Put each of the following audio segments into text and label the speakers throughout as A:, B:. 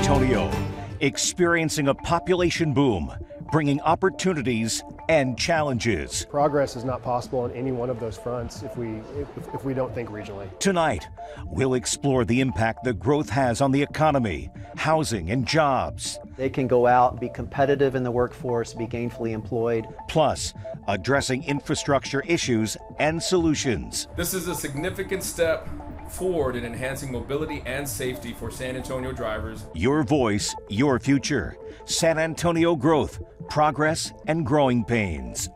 A: Antonio, experiencing a population boom, bringing opportunities and challenges.
B: Progress is not possible on any one of those fronts if we don't think regionally.
A: Tonight, we'll explore the impact the growth has on the economy, housing, and jobs.
C: They can go out, be competitive in the workforce, be gainfully employed.
A: Plus, addressing infrastructure issues and solutions.
D: This is a significant step forward in enhancing mobility and safety for San Antonio drivers.
A: Your voice, your future. San Antonio growth, progress, and growing pains.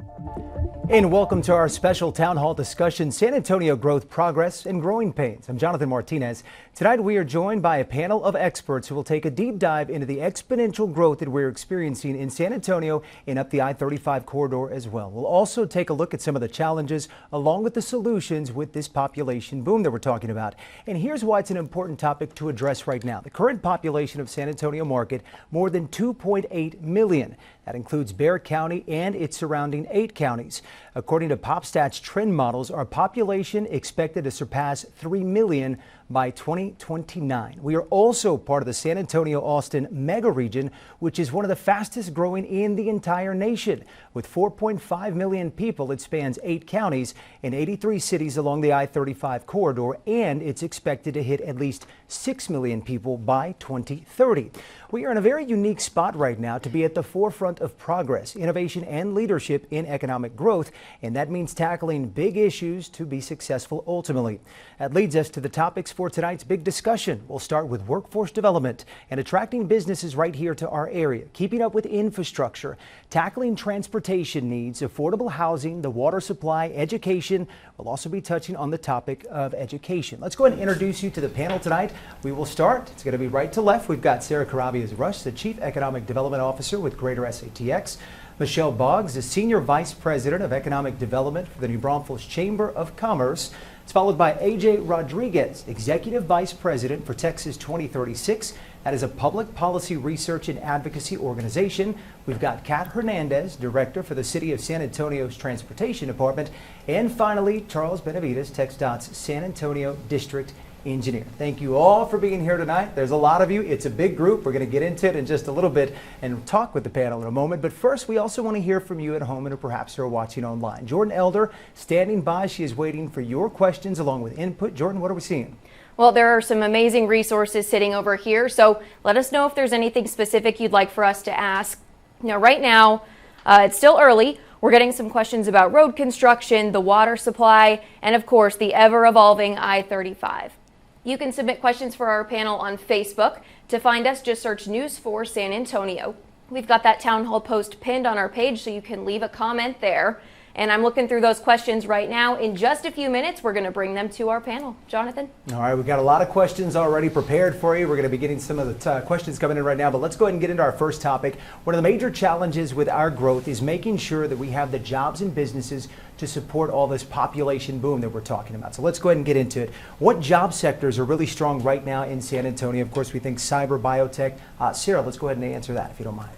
E: And welcome to our special town hall discussion, San Antonio growth, progress, and growing pains. I'm Jonathan Martinez. Tonight we are joined by a panel of experts who will take a deep dive into the exponential growth that we're experiencing in San Antonio and up the I-35 corridor as well. We'll also take a look at some of the challenges along with the solutions with this population boom that we're talking about. And here's why it's an important topic to address right now. The current population of San Antonio market, more than 2.8 million. That includes Bexar County and its surrounding 8 counties. According to PopStat's trend models, our population expected to surpass 3 million by 2029. We are also part of the San Antonio-Austin mega region, which is one of the fastest growing in the entire nation. With 4.5 million people, it spans 8 counties and 83 cities along the I-35 corridor, and it's expected to hit at least 6 million people by 2030. We are in a very unique spot right now to be at the forefront of progress, innovation, and leadership in economic growth, and that means tackling big issues to be successful ultimately. That leads us to the topics for tonight's big discussion. We'll start with workforce development and attracting businesses right here to our area, keeping up with infrastructure, tackling transportation needs, affordable housing, the water supply, education. We'll also be touching on the topic of education. Let's go ahead and introduce you to the panel tonight. We will start. It's going to be right to left. We've got Sarah Rush, the Chief Economic Development Officer with Greater SATX. Michelle Boggs, the Senior Vice President of Economic Development for the New Braunfels Chamber of Commerce. It's followed by AJ Rodriguez, Executive Vice President for Texas 2036. That is a public policy research and advocacy organization. We've got Kat Hernandez, Director for the City of San Antonio's Transportation Department. And finally, Charles Benavides, TxDOT's San Antonio District Engineer. Thank you all for being here tonight. There's a lot of you. It's a big group. We're going to get into it in just a little bit and talk with the panel in a moment. But first, we also want to hear from you at home and perhaps who are watching online. Jordan Elder standing by. She is waiting for your questions along with input. Jordan, what are we seeing?
F: Well, there are some amazing resources sitting over here. So let us know if there's anything specific you'd like for us to ask. Now, right now, it's still early. We're getting some questions about road construction, the water supply, and of course, the ever-evolving I-35. You can submit questions for our panel on Facebook. To find us, just search News 4 San Antonio. We've got that town hall post pinned on our page, so you can leave a comment there. And I'm looking through those questions right now. In just a few minutes, we're going to bring them to our panel. Jonathan?
E: All right, we've got a lot of questions already prepared for you. We're going to be getting some of the questions coming in right now, but let's go ahead and get into our first topic. One of the major challenges with our growth is making sure that we have the jobs and businesses to support all this population boom that we're talking about. So let's go ahead and get into it. What job sectors are really strong right now in San Antonio? Of course, we think cyber, biotech. Sarah, let's go ahead and answer that if you don't mind.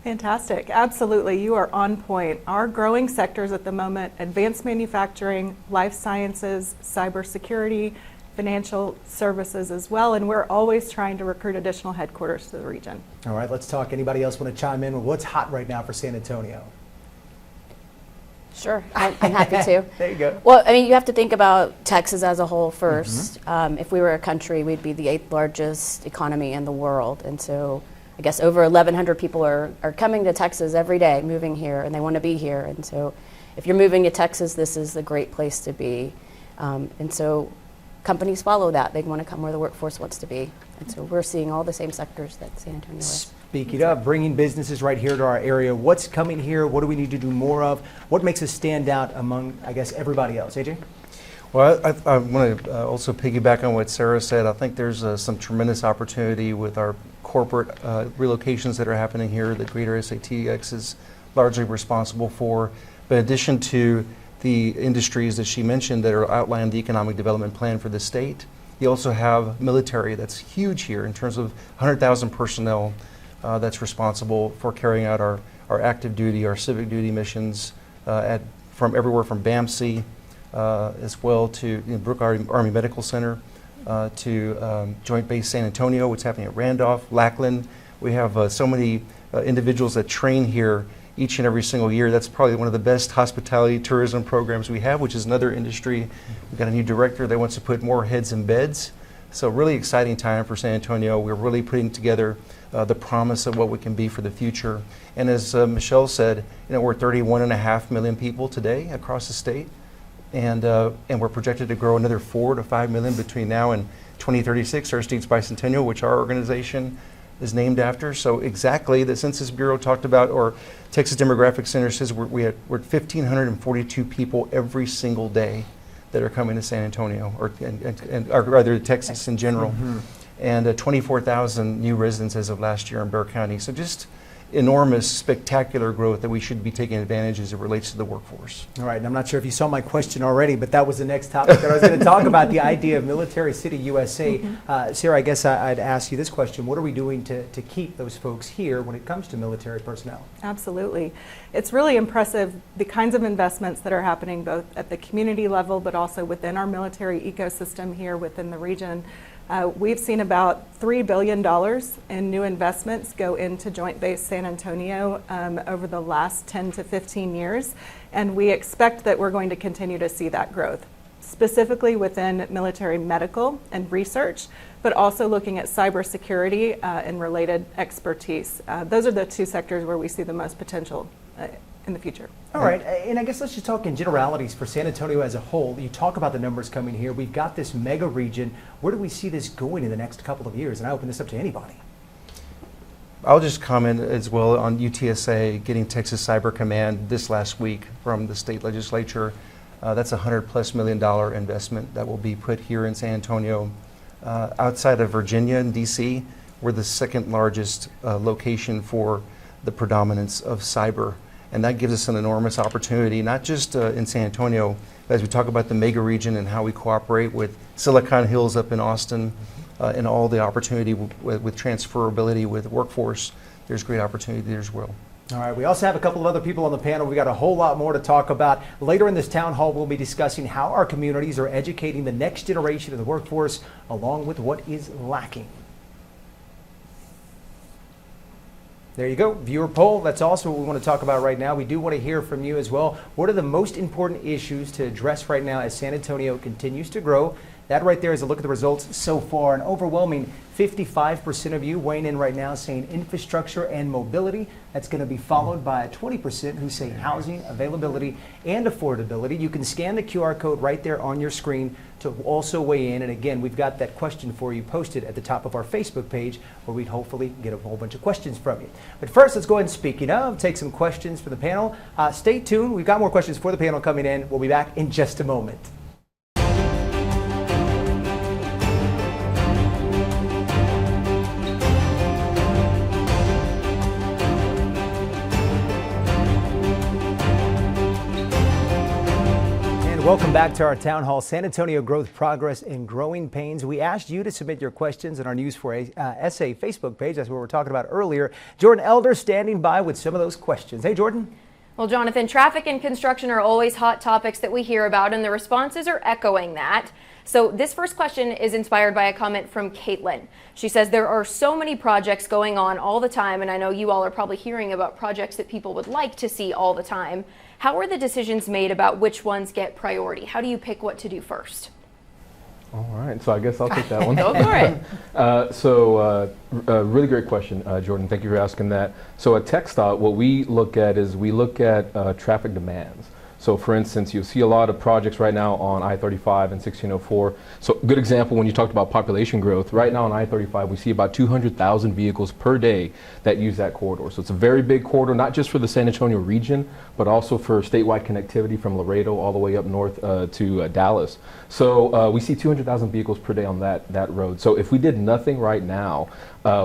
G: Fantastic. Absolutely. You are on point. Our growing sectors at the moment: advanced manufacturing, life sciences, cybersecurity, financial services as well. And we're always trying to recruit additional headquarters to the region. All
E: right, let's talk. Anybody else want to chime in with what's hot right now for San Antonio?
H: Sure, I'm happy to.
E: There you go.
H: Well, I mean, you have to think about Texas as a whole first. If we were a country, we'd be the 8th largest economy in the world. And so I guess over 1,100 people are coming to Texas every day, moving here, and they want to be here. And so if you're moving to Texas, this is a great place to be. And so companies follow that. They want to come where the workforce wants to be. And so we're seeing all the same sectors that San Antonio is.
E: Speaking of bringing businesses right here to our area, what's coming here? What do we need to do more of? What makes us stand out among, I guess, everybody else? AJ?
I: Well, I want to also piggyback on what Sarah said. I think there's some tremendous opportunity with our corporate relocations that are happening here that Greater SATX is largely responsible for. But in addition to the industries that she mentioned that are outlined in the economic development plan for the state, you also have military that's huge here in terms of 100,000 personnel that's responsible for carrying out our active duty, our civic duty missions from everywhere from BAMC as well to Brooke Army Medical Center to Joint Base San Antonio, what's happening at Randolph, Lackland. We have so many individuals that train here each and every single year. That's probably one of the best hospitality tourism programs we have, which is another industry. We've got a new director that wants to put more heads in beds. So really exciting time for San Antonio. We're really putting together the promise of what we can be for the future. And as Michelle said, we're 31.5 million people today across the state. And we're projected to grow another 4 to 5 million between now and 2036, our state's bicentennial, which our organization is named after. So exactly, the Census Bureau talked about, or Texas Demographic Center says we're at 1,542 people every single day that are coming to San Antonio, or rather Texas in general, and 24,000 new residents as of last year in Bexar County. So just enormous, spectacular growth that we should be taking advantage as it relates to the workforce.
E: All right, and I'm not sure if you saw my question already, but that was the next topic that I was going to talk about, the idea of Military City USA. Sarah, I guess I'd ask you this question. What are we doing to keep those folks here when it comes to military personnel? Absolutely.
G: It's really impressive the kinds of investments that are happening both at the community level but also within our military ecosystem here within the region. We've seen about $3 billion in new investments go into Joint Base San Antonio over the last 10 to 15 years, and we expect that we're going to continue to see that growth, specifically within military medical and research, but also looking at cybersecurity and related expertise. Those are the two sectors where we see the most potential in the future.
E: All right, and I guess let's just talk in generalities for San Antonio as a whole. You talk about the numbers coming here. We've got this mega region. Where do we see this going in the next couple of years? And I open this up to anybody.
I: I'll just comment as well on UTSA getting Texas Cyber Command this last week from the state legislature. That's a $100+ million investment that will be put here in San Antonio. Outside of Virginia and DC, we're the second largest location for the predominance of cyber. And that gives us an enormous opportunity, not just in San Antonio, but as we talk about the mega region and how we cooperate with Silicon Hills up in Austin and all the opportunity with transferability with workforce, there's great opportunity there as well.
E: All right, we also have a couple of other people on the panel. We got a whole lot more to talk about. Later in this town hall, we'll be discussing how our communities are educating the next generation of the workforce, along with what is lacking. There you go, viewer poll. That's also what we want to talk about right now. We do want to hear from you as well. What are the most important issues to address right now as San Antonio continues to grow? That right there is a look at the results so far. An overwhelming 55% of you weighing in right now saying infrastructure and mobility. That's going to be followed by 20% who say housing, availability, and affordability. You can scan the QR code right there on your screen to also weigh in. And again, we've got that question for you posted at the top of our Facebook page where we'd hopefully get a whole bunch of questions from you. But first, let's go ahead and, speaking of, take some questions from the panel. Stay tuned. We've got more questions for the panel coming in. We'll be back in just a moment. Welcome back to our Town Hall, San Antonio Growth, Progress, and Growing Pains. We asked you to submit your questions on our News 4 SA Facebook page. That's what we were talking about earlier. Jordan Elder standing by with some of those questions. Hey, Jordan.
F: Well, Jonathan, traffic and construction are always hot topics that we hear about, and the responses are echoing that. So this first question is inspired by a comment from Caitlin. She says there are so many projects going on all the time, and I know you all are probably hearing about projects that people would like to see all the time. How are the decisions made about which ones get priority? How do you pick what to do first?
J: All right, so I guess I'll take that one.
F: Go for it.
J: Really great question, Jordan. Thank you for asking that. So at TxDOT, what we look at is we look at traffic demands. So for instance, you'll see a lot of projects right now on I-35 and 1604. So good example when you talked about population growth. Right now on I-35, we see about 200,000 vehicles per day that use that corridor. So it's a very big corridor, not just for the San Antonio region, but also for statewide connectivity from Laredo all the way up north to Dallas. So we see 200,000 vehicles per day on that road. So if we did nothing right now,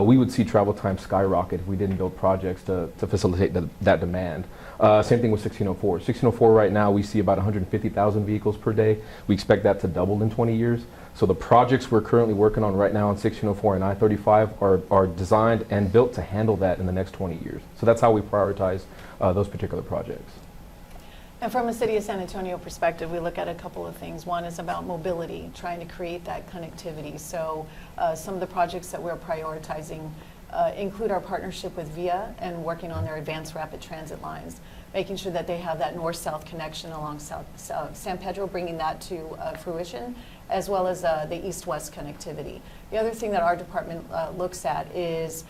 J: we would see travel time skyrocket if we didn't build projects to facilitate that demand. Same thing with 1604. 1604 right now we see about 150,000 vehicles per day. We expect that to double in 20 years. So the projects we're currently working on right now on 1604 and I-35 are designed and built to handle that in the next 20 years. So that's how we prioritize those particular projects.
K: And from a City of San Antonio perspective, we look at a couple of things. One is about mobility, trying to create that connectivity. So some of the projects that we're prioritizing include our partnership with VIA and working on their advanced rapid transit lines, making sure that they have that north-south connection along San Pedro, bringing that to fruition, as well as the east-west connectivity. The other thing that our department looks at is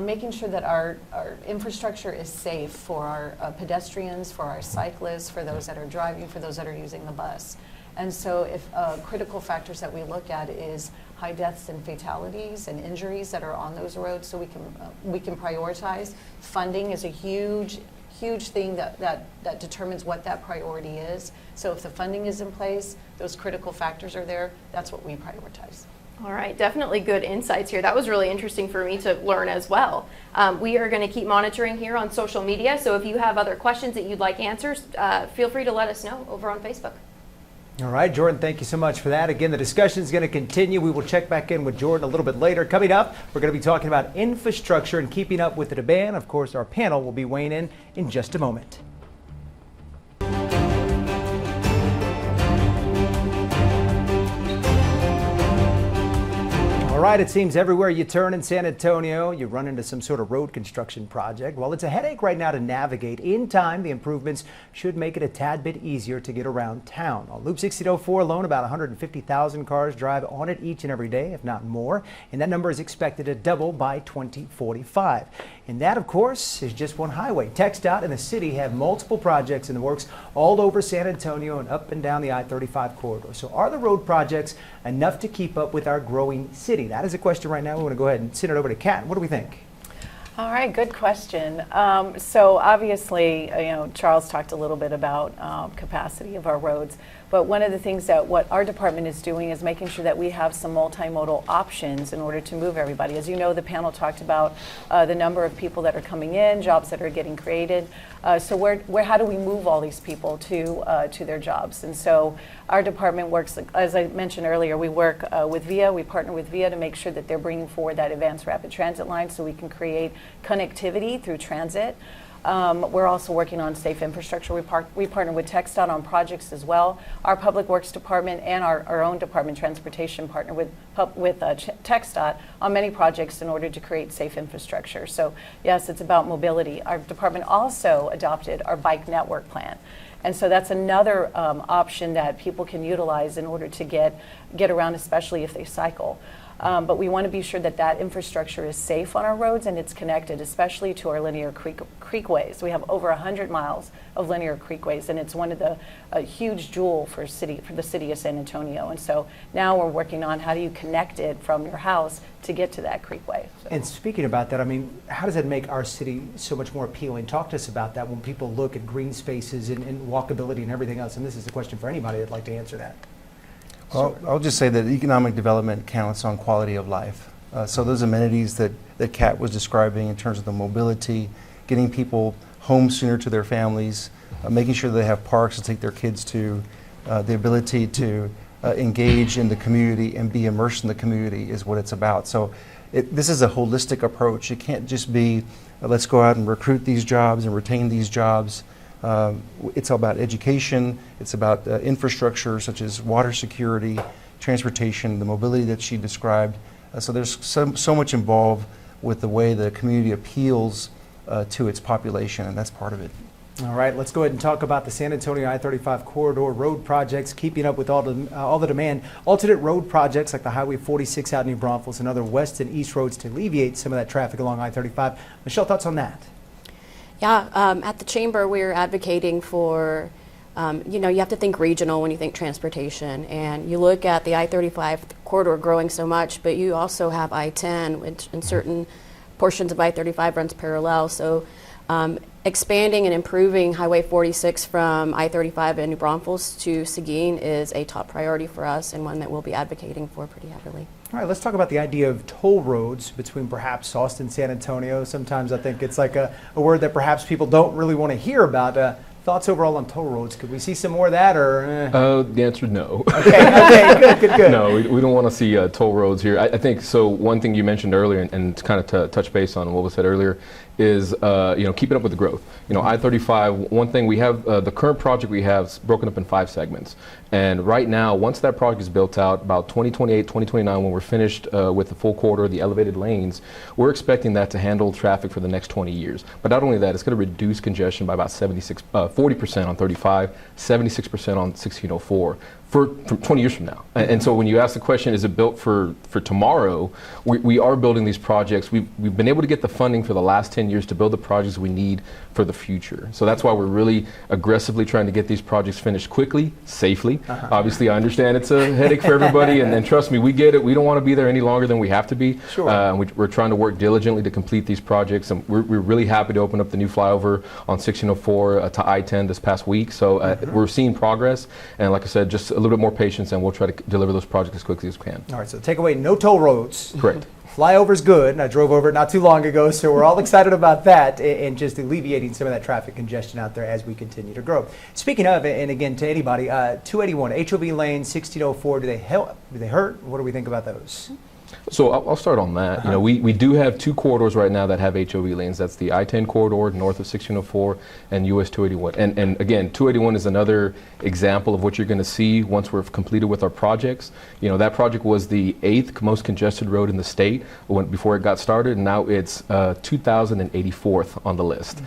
K: making sure that our infrastructure is safe for our pedestrians, for our cyclists, for those that are driving, for those that are using the bus. And so if critical factors that we look at is high deaths and fatalities and injuries that are on those roads, so we can prioritize. Funding is a huge thing that determines what that priority is. So if the funding is in place, those critical factors are there, that's what we prioritize.
F: All right, definitely good insights here. That was really interesting for me to learn as well. We are going to keep monitoring here on social media, so if you have other questions that you'd like answers, feel free to let us know over on Facebook.
E: All right, Jordan, thank you so much for that. Again, the discussion is going to continue. We will check back in with Jordan a little bit later. Coming up, we're going to be talking about infrastructure and keeping up with the demand. Of course, our panel will be weighing in just a moment. All right, it seems everywhere you turn in San Antonio, you run into some sort of road construction project. Well, it's a headache right now to navigate. In time, the improvements should make it a tad bit easier to get around town. On Loop 1604 alone, about 150,000 cars drive on it each and every day, if not more. And that number is expected to double by 2045. And that, of course, is just one highway. TxDOT and the city have multiple projects in the works all over San Antonio and up and down the I-35 corridor. So are the road projects enough to keep up with our growing city? That is a question right now. We want to go ahead and send it over to Kat. What do we think?
K: All right, good question. So obviously, Charles talked a little bit about capacity of our roads, but one of the things that what our department is doing is making sure that we have some multimodal options in order to move everybody. As you know, the panel talked about the number of people that are coming in, jobs that are getting created. So how do we move all these people to their jobs? And so our department works, as I mentioned earlier, we work with VIA. We partner with VIA to make sure that they're bringing forward that advanced rapid transit line so we can create connectivity through transit. We're also working on safe infrastructure. We partner with TxDOT on projects as well. Our Public Works Department and our own department, Transportation, partner with TxDOT on many projects in order to create safe infrastructure. So yes, it's about mobility. Our department also adopted our bike network plan. And so that's another option that people can utilize in order to get around, especially if they cycle. But we want to be sure that that infrastructure is safe on our roads and it's connected, especially to our linear creekways. We have over 100 miles of linear creekways, and it's one of the huge jewel for the city of San Antonio. And so now we're working on how do you connect it from your house to get to that creekway. So.
E: And speaking about that, I mean, how does that make our city so much more appealing? Talk to us about that when people look at green spaces and walkability and everything else. And this is a question for anybody that'd like to answer that.
I: Well, I'll just say that economic development counts on quality of life. So those amenities that Kat was describing in terms of the mobility, getting people home sooner to their families, making sure they have parks to take their kids to, the ability to engage in the community and be immersed in the community is what it's about. So this is a holistic approach. It can't just be, let's go out and recruit these jobs and retain these jobs. It's about education, it's about infrastructure such as water security, transportation, the mobility that she described. So there's so much involved with the way the community appeals to its population, and that's part of it.
E: All right, let's go ahead and talk about the San Antonio I-35 corridor road projects, keeping up with all the demand. Alternate road projects like the Highway 46 out in New Braunfels and other west and east roads to alleviate some of that traffic along I-35. Michelle, thoughts on that?
H: Yeah, at the Chamber, we're advocating for, you have to think regional when you think transportation. And you look at the I-35 corridor growing so much, but you also have I-10, which in certain portions of I-35 runs parallel. So expanding and improving Highway 46 from I-35 in New Braunfels to Seguin is a top priority for us and one that we'll be advocating for pretty heavily.
E: All right, let's talk about the idea of toll roads between perhaps Austin and San Antonio. Sometimes I think it's like a word that perhaps people don't really want to hear about. Thoughts overall on toll roads? Could we see some more of that, or?
J: The answer is no.
E: Okay, good.
J: No, we don't want to see toll roads here. I think so. One thing you mentioned earlier, and to kind of touch base on what was said earlier, is keeping up with the growth. I-35. One thing we have, the current project we have is broken up in 5 segments, and right now, once that project is built out, about 2028, 2029, when we're finished with the full corridor, the elevated lanes, we're expecting that to handle traffic for the next 20 years. But not only that, it's going to reduce congestion by about 40% on 35, 76% on 1604. For 20 years from now. And so when you ask the question, is it built for tomorrow, we are building these projects. We've been able to get the funding for the last 10 years to build the projects we need for the future. So that's why we're really aggressively trying to get these projects finished quickly, safely. Obviously, I understand it's a headache for everybody, and trust me, we get it. We don't want to be there any longer than we have to be.
E: Sure.
J: We're trying to work diligently to complete these projects, and we're really happy to open up the new flyover on 1604 to I-10 this past week. So we're seeing progress, and like I said, just a little bit more patience, and we'll try to deliver those projects as quickly as we can.
E: All right, so takeaway, no toll roads.
J: Correct.
E: Flyover's good, and I drove over it not too long ago, so we're all excited about that and just alleviating some of that traffic congestion out there as we continue to grow. Speaking of, and again to anybody, 281, HOV lane, 1604, do they help? Do they hurt? What do we think about those?
J: So I'll start on that. We do have 2 corridors right now that have HOV lanes. That's the I-10 corridor north of 1604 and US 281. And again, 281 is another example of what you're going to see once we're completed with our projects. That project was the 8th most congested road in the state before it got started, and now it's 2084th on the list.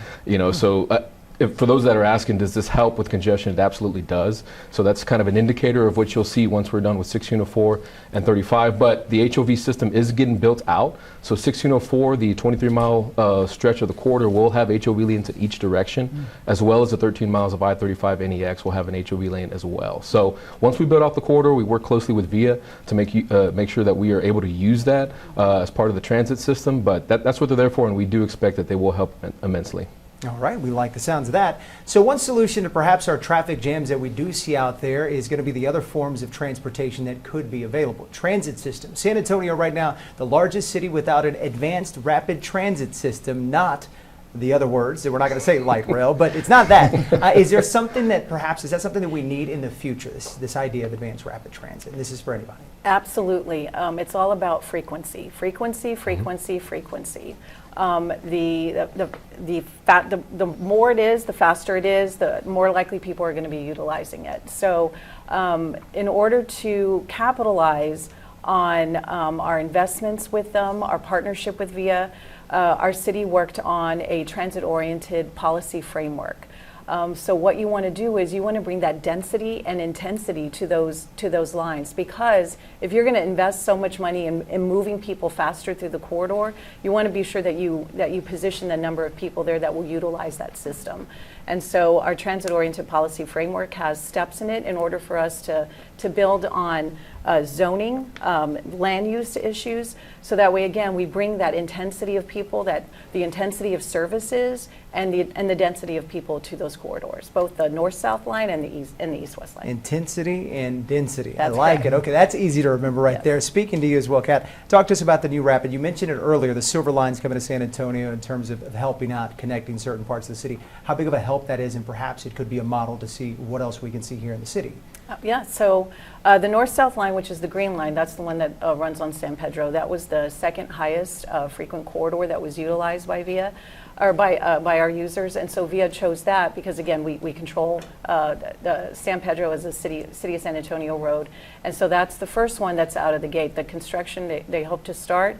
J: For those that are asking, does this help with congestion? It absolutely does. So that's kind of an indicator of what you'll see once we're done with 1604 and 35. But the HOV system is getting built out. So 1604, the 23-mile stretch of the corridor, will have HOV lanes in each direction, as well as the 13 miles of I-35 NEX will have an HOV lane as well. So once we build out the corridor, we work closely with VIA to make sure that we are able to use that as part of the transit system. But that's what they're there for, and we do expect that they will help immensely.
E: All right, we like the sounds of that. So one solution to perhaps our traffic jams that we do see out there is going to be the other forms of transportation that could be available. Transit system. San Antonio right now, the largest city without an advanced rapid transit system, not the other words that we're not going to say light rail, but it's not that. Is there something that perhaps, is that something that we need in the future, this idea of advanced rapid transit? And this is for anybody.
K: Absolutely. It's all about frequency. Frequency. The more it is, the faster it is, the more likely people are going to be utilizing it. So in order to capitalize on our investments with them, our partnership with VIA, our city worked on a transit-oriented policy framework. So what you want to do is you want to bring that density and intensity to those lines, because if you're going to invest so much money in moving people faster through the corridor, you want to be sure that you position the number of people there that will utilize that system. And so our transit-oriented policy framework has steps in it in order for us to build on zoning, land use issues, so that way, again, we bring that intensity of people, the intensity of services, and the density of people to those corridors, both the north-south line and the east-west line.
E: Intensity and density.
K: That's
E: I like
K: correct.
E: it. Okay, that's easy to remember right there. Speaking to you as well, Kat, talk to us about the new rapid. You mentioned it earlier, the Silver Line's coming to San Antonio in terms of helping out, connecting certain parts of the city. How big of a help that is, and perhaps it could be a model to see what else we can see here in the city.
K: Yeah, so the north-south line, which is the green line, that's the one that runs on San Pedro. That was the second highest frequent corridor that was utilized by VIA, or by our users. And so VIA chose that because, again, we control the San Pedro as a city of San Antonio road. And so that's the first one that's out of the gate. The construction they hope to start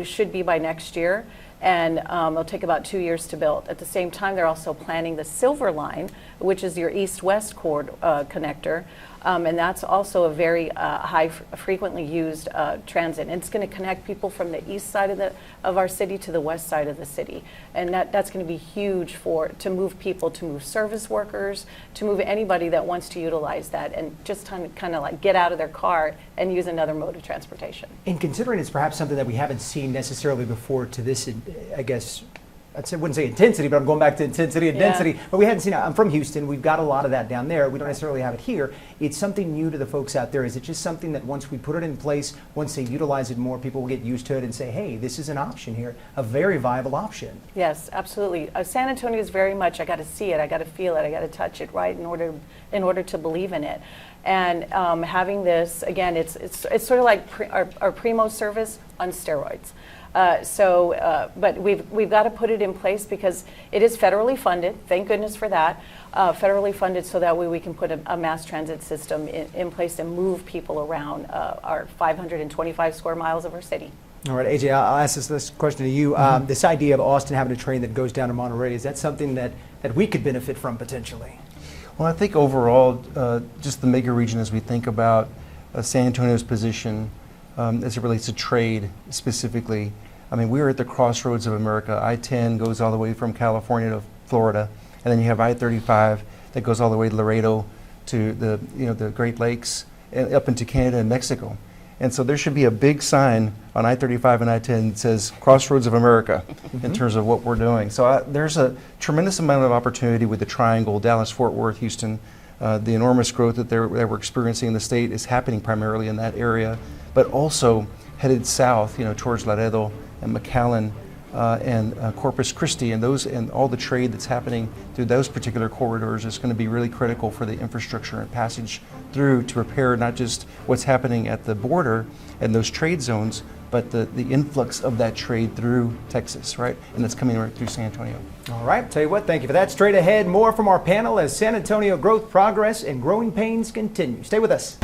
K: should be by next year. And it'll take about 2 years to build. At the same time, they're also planning the Silver Line, which is your east-west connector, and that's also a very frequently used transit. And it's going to connect people from the east side of our city to the west side of the city, and that's going to be huge to move people, to move service workers, to move anybody that wants to utilize that, and just kind of like get out of their car and use another mode of transportation.
E: And considering it's perhaps something that we haven't seen necessarily before to this, I guess, wouldn't say intensity, but I'm going back to intensity and density. But we hadn't seen it. I'm from Houston. We've got a lot of that down there. We don't necessarily have it here. It's something new to the folks out there. Is it just something that once we put it in place, once they utilize it more, people will get used to it and say, hey, this is an option here, a very viable option?
K: Yes, absolutely. San Antonio is very much, I got to see it, I got to feel it, I got to touch it, right, in order to believe in it. And having this, again, it's sort of like our Primo service on steroids. But we've got to put it in place because it is federally funded. Thank goodness for that. Federally funded, so that way we can put a mass transit system in place and move people around our 525 square miles of our city.
E: All right, AJ, I'll ask this question to you. This idea of Austin having a train that goes down to Monterey, is that something that we could benefit from potentially?
I: Well, I think overall, just the mega region, as we think about San Antonio's position as it relates to trade specifically, I mean, we're at the crossroads of America. I-10 goes all the way from California to Florida, and then you have I-35 that goes all the way to Laredo to the Great Lakes and up into Canada and Mexico. And so there should be a big sign on I-35 and I-10 that says Crossroads of America in terms of what we're doing. So there's a tremendous amount of opportunity with the triangle, Dallas, Fort Worth, Houston. The enormous growth that we're experiencing in the state is happening primarily in that area, but also headed south, towards Laredo and McAllen and Corpus Christi, and all the trade that's happening through those particular corridors is going to be really critical for the infrastructure and passage through to prepare not just what's happening at the border and those trade zones, but the influx of that trade through Texas, right? And that's coming right through San Antonio.
E: All right, tell you what, thank you for that. Straight ahead, more from our panel as San Antonio growth, progress, and growing pains continue. Stay with us.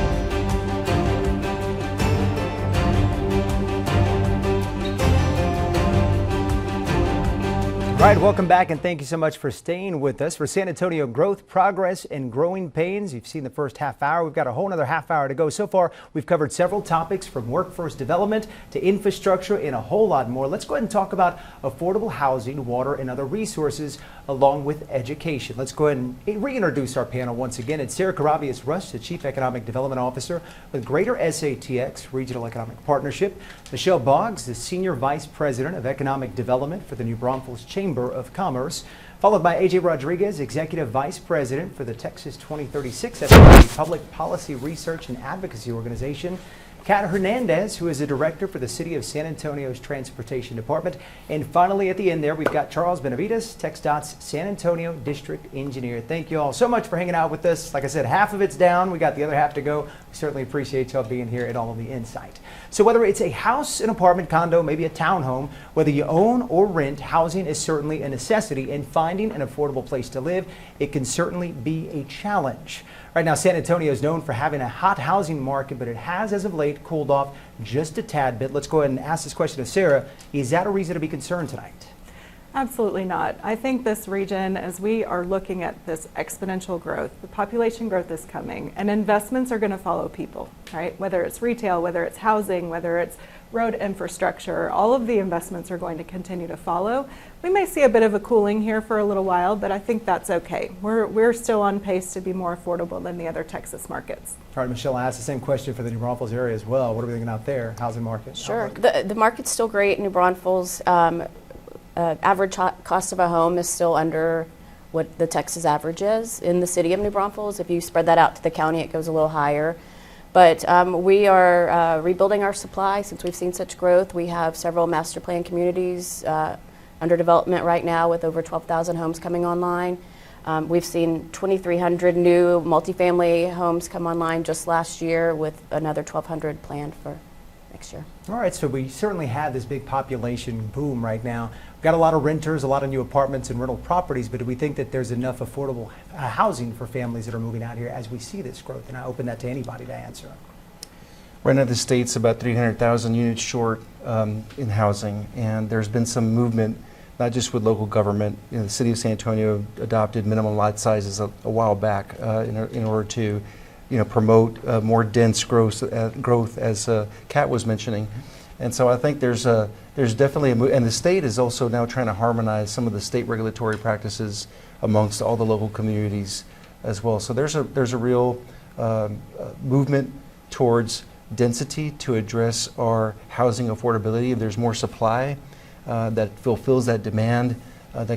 E: All right, welcome back, and thank you so much for staying with us for San Antonio growth, progress, and growing pains. You've seen the first half hour. We've got a whole other half hour to go. So far, we've covered several topics from workforce development to infrastructure and a whole lot more. Let's go ahead and talk about affordable housing, water, and other resources, along with education. Let's go ahead and reintroduce our panel once again. It's Sarah Karavias-Rush, the Chief Economic Development Officer with Greater SATX Regional Economic Partnership. Michelle Boggs, the Senior Vice President of Economic Development for the New Braunfels Chamber of Commerce, followed by AJ Rodriguez, Executive Vice President for the Texas 2036 Public Policy Research and Advocacy Organization, Kat Hernandez, who is the Director for the City of San Antonio's Transportation Department, and finally at the end there we've got Charles Benavides, TxDOT's San Antonio District Engineer. Thank you all so much for hanging out with us. Like I said, half of it's down, we got the other half to go. We certainly appreciate y'all being here and all of the insight. So whether it's a house, an apartment, condo, maybe a townhome, whether you own or rent, housing is certainly a necessity, and finding an affordable place to live, it can certainly be a challenge. Right now, San Antonio is known for having a hot housing market, but it has, as of late, cooled off just a tad bit. Let's go ahead and ask this question of Sarah. Is that a reason to be concerned tonight?
G: Absolutely not. I think this region, as we are looking at this exponential growth, the population growth is coming, and investments are going to follow people, right? Whether it's retail, whether it's housing, whether it's road infrastructure, all of the investments are going to continue to follow. We may see a bit of a cooling here for a little while, but I think that's okay. We're still on pace to be more affordable than the other Texas markets.
E: All right, Michelle, I asked the same question for the New Braunfels area as well. What are we thinking out there, housing market?
H: Sure. The market's still great in New Braunfels. Average cost of a home is still under what the Texas average is in the city of New Braunfels. If you spread that out to the county, it goes a little higher. But we are rebuilding our supply since we've seen such growth. We have several master plan communities under development right now with over 12,000 homes coming online. We've seen 2,300 new multifamily homes come online just last year, with another 1,200 planned for next year.
E: All right, so we certainly have this big population boom right now. We've got a lot of renters, a lot of new apartments and rental properties, but do we think that there's enough affordable housing for families that are moving out here as we see this growth? And I open that to anybody to answer.
I: Right now the state's about 300,000 units short in housing, and there's been some movement, not just with local government. The city of San Antonio adopted minimum lot sizes a while back in order to promote more dense growth, as Kat was mentioning. And so I think there's definitely a move, and the state is also now trying to harmonize some of the state regulatory practices amongst all the local communities as well. So there's a real movement towards density to address our housing affordability. If there's more supply that fulfills that demand,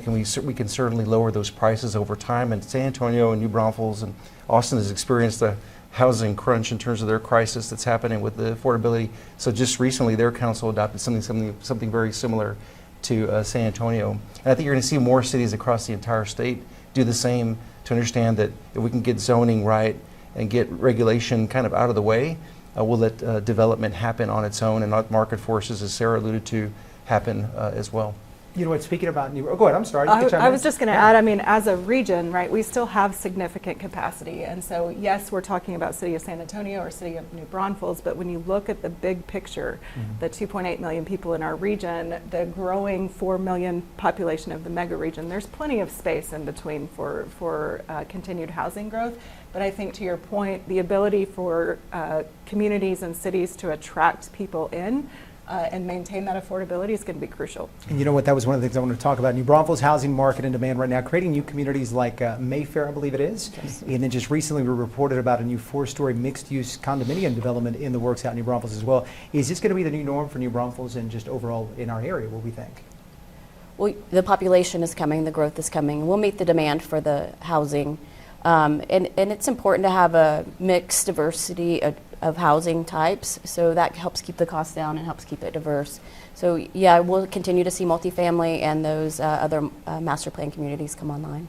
I: we can certainly lower those prices over time. And San Antonio and New Braunfels and Austin has experienced a housing crunch in terms of their crisis that's happening with the affordability. So just recently, their council adopted something very similar to San Antonio. And I think you're going to see more cities across the entire state do the same, to understand that if we can get zoning right and get regulation kind of out of the way, we'll let development happen on its own and not market forces, as Sarah alluded to, happen as well.
E: You know what, speaking about New, go ahead, I'm sorry.
G: I was just going to add, I mean, as a region, right, we still have significant capacity. And so, yes, we're talking about City of San Antonio or City of New Braunfels, but when you look at the big picture, the 2.8 million people in our region, the growing 4 million population of the mega region, there's plenty of space in between for continued housing growth. But I think, to your point, the ability for communities and cities to attract people in and maintain that affordability is going to be crucial.
E: And you know what, that was one of the things I wanted to talk about. New Braunfels housing market and demand right now, creating new communities like Mayfair, I believe it is. Yes. And then just recently we reported about a new 4-story mixed-use condominium development in the works out in New Braunfels as well. Is this going to be the new norm for New Braunfels and just overall in our area, what we think?
H: Well, the population is coming, the growth is coming. We'll meet the demand for the housing. And it's important to have a mixed diversity of housing types, so that helps keep the costs down and helps keep it diverse. So yeah, we'll continue to see multifamily and those other master plan communities come online.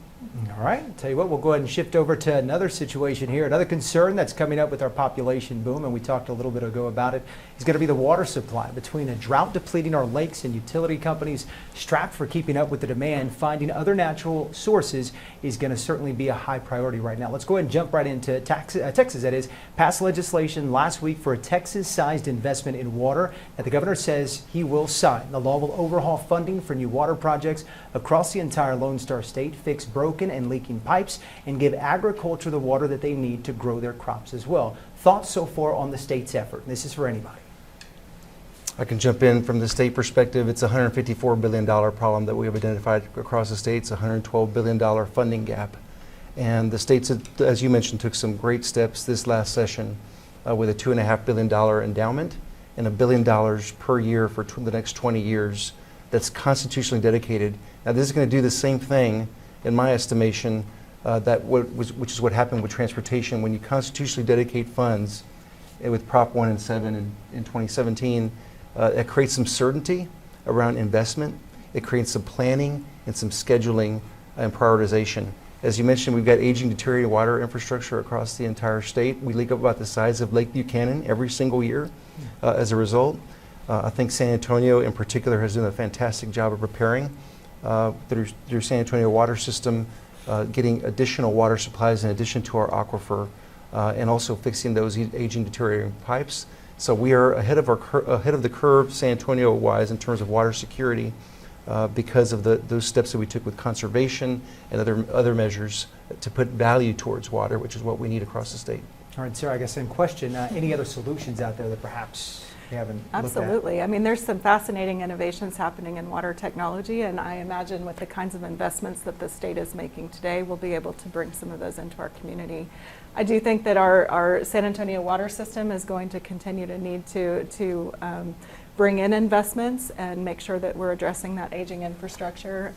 E: All right, I'll tell you what, we'll go ahead and shift over to another situation here. Another concern that's coming up with our population boom, and we talked a little bit ago about it, is going to be the water supply. Between a drought depleting our lakes and utility companies strapped for keeping up with the demand, finding other natural sources is going to certainly be a high priority right now. Let's go ahead and jump right into Texas, that is, passed legislation last week for a Texas-sized investment in water that the governor says he will sign. The law will overhaul funding for new water projects across the entire Lone Star State, fix broken and leaking pipes, and give agriculture the water that they need to grow their crops as well. Thoughts so far on the state's effort? This is for anybody.
I: I can jump in from the state perspective. It's a $154 billion problem that we have identified across the states, a $112 billion funding gap. And the states, as you mentioned, took some great steps this last session with a $2.5 billion endowment and $1 billion per year for the next 20 years that's constitutionally dedicated. Now, this is going to do the same thing, in my estimation, which is what happened with transportation. When you constitutionally dedicate funds with Prop 1 and 7 in 2017, it creates some certainty around investment. It creates some planning and some scheduling and prioritization. As you mentioned, we've got aging, deteriorating water infrastructure across the entire state. We leak up about the size of Lake Buchanan every single year as a result. I think San Antonio in particular has done a fantastic job of preparing through San Antonio water system, getting additional water supplies in addition to our aquifer, and also fixing those aging, deteriorating pipes. So we are ahead of the curve, San Antonio-wise, in terms of water security, because of those steps that we took with conservation and other measures to put value towards water, which is what we need across the state.
E: All right, Sarah, I guess same question. Any other solutions out there that perhaps we haven't
G: Absolutely.
E: looked at?
G: I mean, there's some fascinating innovations happening in water technology, and I imagine with the kinds of investments that the state is making today, we'll be able to bring some of those into our community. I do think that our San Antonio water system is going to continue to need to bring in investments and make sure that we're addressing that aging infrastructure.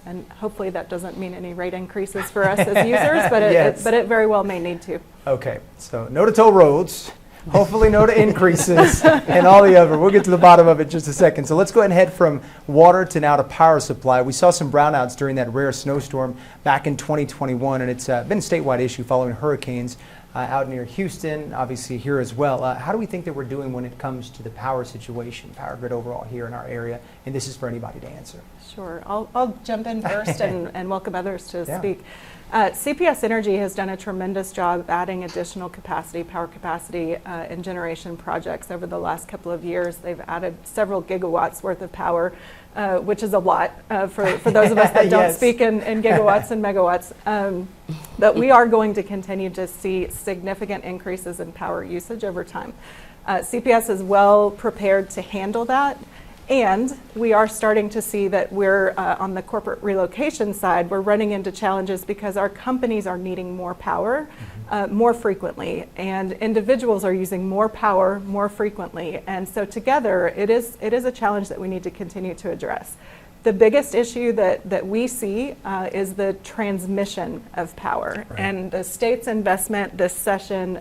G: And hopefully that doesn't mean any rate increases for us as users, but
E: Yes.
G: it very well may need to.
E: Okay, so no to toll roads. Hopefully no to increases and all the other. We'll get to the bottom of it in just a second. So let's go ahead and head from water to now to power supply. We saw some brownouts during that rare snowstorm back in 2021, and it's been a statewide issue following hurricanes out near Houston, obviously here as well. How do we think that we're doing when it comes to the power situation, power grid overall here in our area? And this is for anybody to answer.
G: Sure. I'll jump in first and welcome others to speak. CPS Energy has done a tremendous job adding additional capacity, power capacity in generation projects over the last couple of years. They've added several gigawatts worth of power, which is a lot for those of us that don't speak in gigawatts and megawatts. But we are going to continue to see significant increases in power usage over time. CPS is well prepared to handle that. And we are starting to see that we're on the corporate relocation side, we're running into challenges because our companies are needing more power more frequently, and individuals are using more power more frequently. And so together, it is a challenge that we need to continue to address. The biggest issue that we see is the transmission of power. Right. And the state's investment this session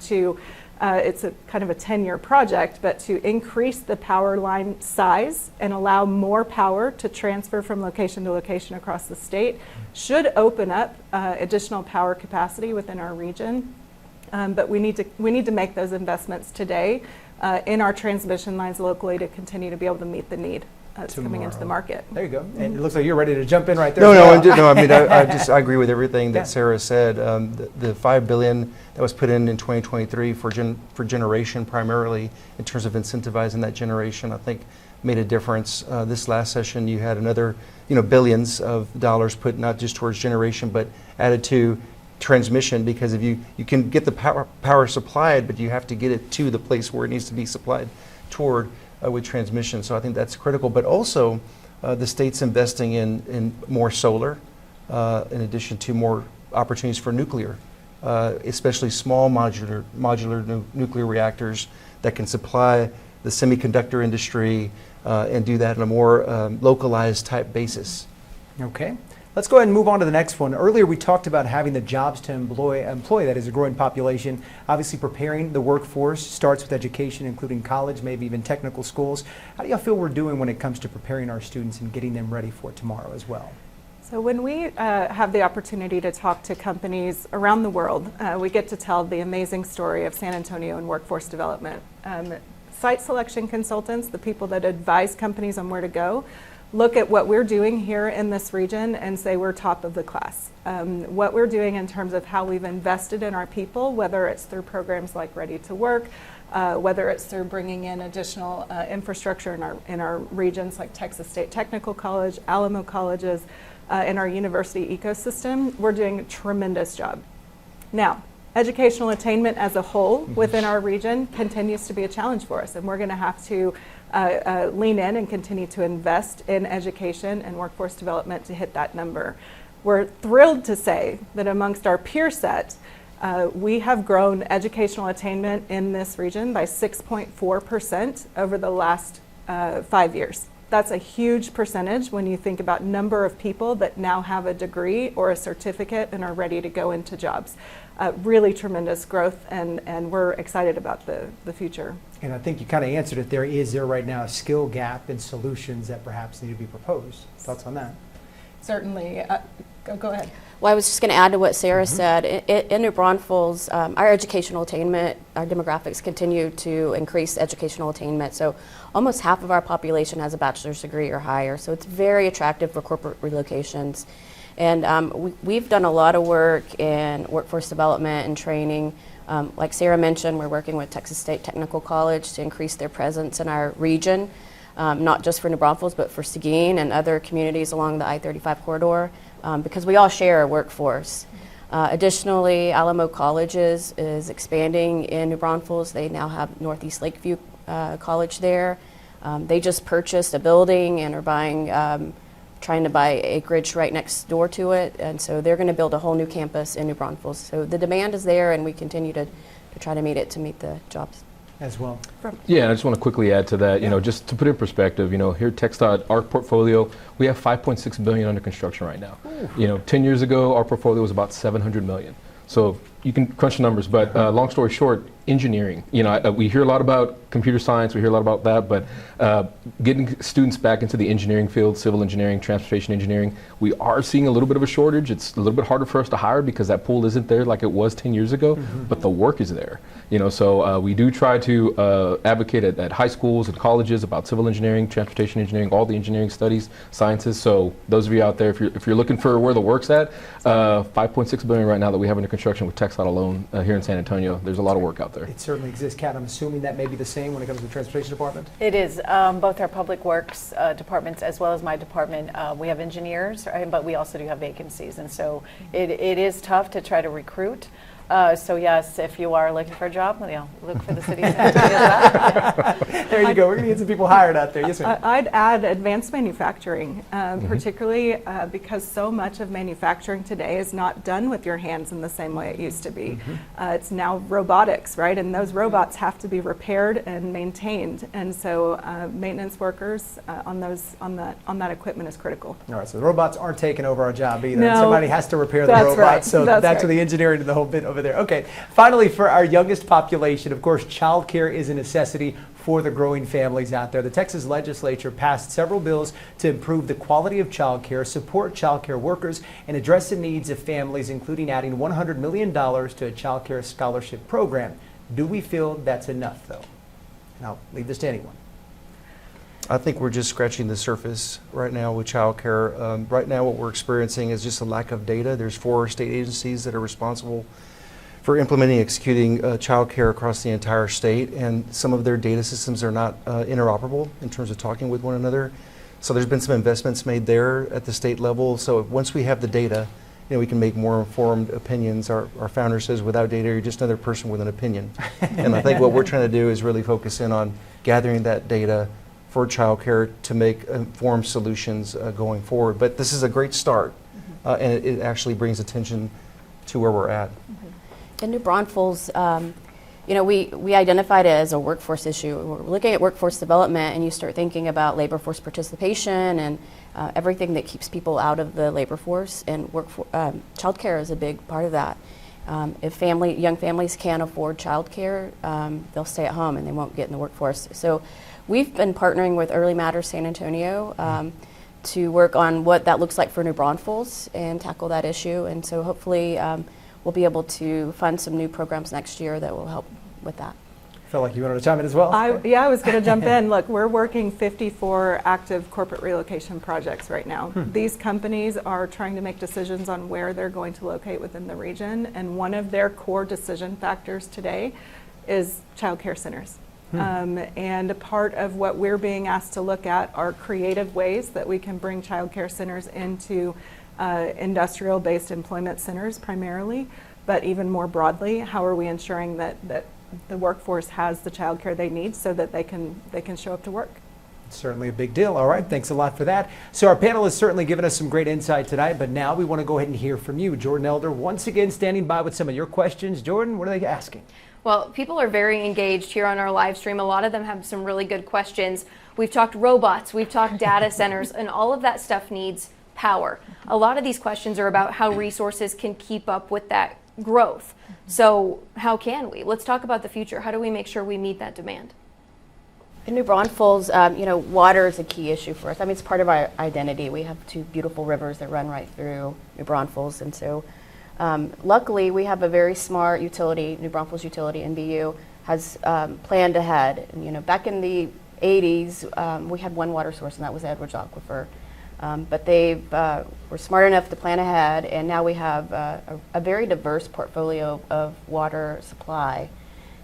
G: to it's a kind of a 10-year project, but to increase the power line size and allow more power to transfer from location to location across the state should open up additional power capacity within our region. But we need to make those investments today in our transmission lines locally to continue to be able to meet the need that's coming into the market.
E: There you go. And it looks like you're ready to jump in right there.
I: I agree with everything that Sarah said. The $5 billion that was put in 2023 for generation primarily in terms of incentivizing that generation, I think made a difference. This last session, you had another, billions of dollars put not just towards generation, but added to transmission, because if you can get the power supplied, but you have to get it to the place where it needs to be supplied toward with transmission. So I think that's critical. But also the state's investing in more solar, in addition to more opportunities for nuclear, especially small modular nuclear reactors that can supply the semiconductor industry and do that on a more localized type basis.
E: Okay. Let's go ahead and move on to the next one. Earlier we talked about having the jobs to employ that is a growing population. Obviously preparing the workforce starts with education, including college, maybe even technical schools. How do y'all feel we're doing when it comes to preparing our students and getting them ready for tomorrow as well?
G: So when we have the opportunity to talk to companies around the world, we get to tell the amazing story of San Antonio and workforce development. Site selection consultants, the people that advise companies on where to go, look at what we're doing here in this region and say we're top of the class. What we're doing in terms of how we've invested in our people, whether it's through programs like Ready to Work, whether it's through bringing in additional infrastructure in our regions like Texas State Technical College, Alamo colleges, in our university ecosystem, we're doing a tremendous job. Now, educational attainment as a whole within our region continues to be a challenge for us, and we're going to have to lean in and continue to invest in education and workforce development to hit that number. We're thrilled to say that amongst our peer set, we have grown educational attainment in this region by 6.4% over the last 5 years. That's a huge percentage when you think about number of people that now have a degree or a certificate and are ready to go into jobs. Really tremendous growth, and we're excited about the future.
E: And I think you kind of answered it there. Is there right now a skill gap and solutions that perhaps need to be proposed? Thoughts on that?
G: Certainly. Go ahead.
H: Well, I was just going to add to what Sarah said. In New Braunfels, our educational attainment, our demographics continue to increase educational attainment. So almost half of our population has a bachelor's degree or higher. So it's very attractive for corporate relocations. And we've done a lot of work in workforce development and training. Like Sarah mentioned, we're working with Texas State Technical College to increase their presence in our region, not just for New Braunfels, but for Seguin and other communities along the I-35 corridor, because we all share a workforce. Additionally, Alamo Colleges is expanding in New Braunfels. They now have Northeast Lakeview College there. They just purchased a building and are trying to buy acreage right next door to it, and so they're going to build a whole new campus in New Braunfels. So the demand is there, and we continue to try to meet the jobs.
E: As well.
J: Yeah, I just want to quickly add to that, just to put it in perspective, here at TxDOT, our portfolio, we have $5.6 billion under construction right now. Ooh. 10 years ago, our portfolio was about $700 million. So you can crunch the numbers, but long story short, engineering. We hear a lot about computer science, we hear a lot about that, but getting students back into the engineering field, civil engineering, transportation engineering, we are seeing a little bit of a shortage. It's a little bit harder for us to hire because that pool isn't there like it was 10 years ago, but the work is there. So we do try to advocate at high schools and colleges about civil engineering, transportation engineering, all the engineering studies, sciences. So those of you out there, if you're looking for where the work's at, $5.6 billion right now that we have under construction with TxDOT alone here in San Antonio. There's a lot of work out there.
E: It certainly exists. Kat, I'm assuming that may be the same when it comes to the transportation department?
K: It is. Both our public works departments as well as my department, we have engineers, but we also do have vacancies. And so it is tough to try to recruit. So yes, if you are looking for a job, look for the city of San Antonio.
E: There you go. We're going to get some people hired out there. Yes, ma'am.
G: I'd add advanced manufacturing, particularly because so much of manufacturing today is not done with your hands in the same way it used to be. It's now robotics, right? And those robots have to be repaired and maintained. And so maintenance workers on that equipment is critical.
E: All right, so the robots aren't taking over our job either.
G: No,
E: Somebody has to repair the
G: that's
E: robots.
G: right.
E: So
G: That's
E: that's
G: right.
E: where the engineering and the whole bit over there. Okay, finally, for our youngest population, of course, childcare is a necessity for the growing families out there. The Texas legislature passed several bills to improve the quality of childcare, support childcare workers, and address the needs of families, including adding $100 million to a childcare scholarship program. Do we feel that's enough, though? And I'll leave this to anyone.
I: I think we're just scratching the surface right now with childcare. Right now what we're experiencing is just a lack of data. There's 4 state agencies that are responsible for implementing and executing childcare across the entire state, and some of their data systems are not interoperable in terms of talking with one another. So there's been some investments made there at the state level. So once we have the data, we can make more informed opinions. Our founder says, without data, you're just another person with an opinion. And I think what we're trying to do is really focus in on gathering that data for childcare to make informed solutions going forward. But this is a great start, and it actually brings attention to where we're at.
H: In New Braunfels, we identified it as a workforce issue. We're looking at workforce development, and you start thinking about labor force participation and everything that keeps people out of the labor force, and childcare is a big part of that. If young families can't afford childcare, they'll stay at home and they won't get in the workforce. So we've been partnering with Early Matters San Antonio to work on what that looks like for New Braunfels and tackle that issue. And so hopefully we'll be able to fund some new programs next year that will help with that.
E: Felt like you wanted to chime in as well.
G: I was going to jump in. Look, we're working 54 active corporate relocation projects right now. These companies are trying to make decisions on where they're going to locate within the region, and one of their core decision factors today is child care centers. And a part of what we're being asked to look at are creative ways that we can bring child care centers into industrial-based employment centers primarily, but even more broadly, how are we ensuring that the workforce has the child care they need so that they can show up to work?
E: Certainly a big deal. All right, thanks a lot for that. So our panel has certainly given us some great insight tonight, but now we want to go ahead and hear from you. Jordan Elder, once again standing by with some of your questions. Jordan, what are they asking?
F: Well, people are very engaged here on our live stream. A lot of them have some really good questions. We've talked robots, we've talked data centers, and all of that stuff needs power. A lot of these questions are about how resources can keep up with that growth. So how can we? Let's talk about the future. How do we make sure we meet that demand?
H: In New Braunfels, water is a key issue for us. I mean, it's part of our identity. We have 2 beautiful rivers that run right through New Braunfels, and so luckily we have a very smart utility. New Braunfels Utility, NBU, has planned ahead. And, back in the 80s, we had one water source, and that was Edwards Aquifer. But they were smart enough to plan ahead, and now we have a very diverse portfolio of water supply.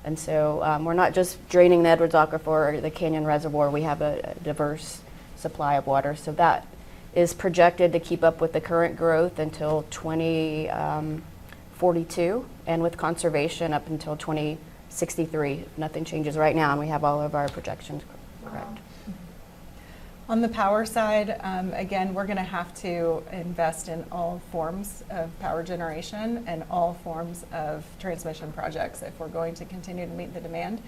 H: And so we're not just draining the Edwards Aquifer or the Canyon Reservoir, we have a diverse supply of water. So that is projected to keep up with the current growth until 2042, and with conservation up until 2063. Nothing changes right now, and we have all of our projections correct.
G: On the power side, again, we're going to have to invest in all forms of power generation and all forms of transmission projects if we're going to continue to meet the demand.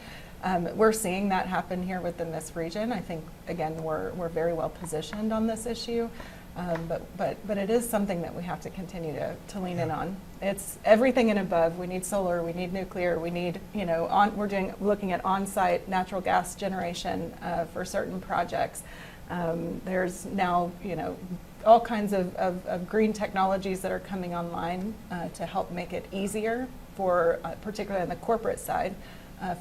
G: We're seeing that happen here within this region. I think, again, we're very well positioned on this issue, but it is something that we have to continue to lean in on. It's everything and above. We need solar, we need nuclear, we need, we're looking at on-site natural gas generation for certain projects. There's now, all kinds of green technologies that are coming online to help make it easier for, particularly on the corporate side,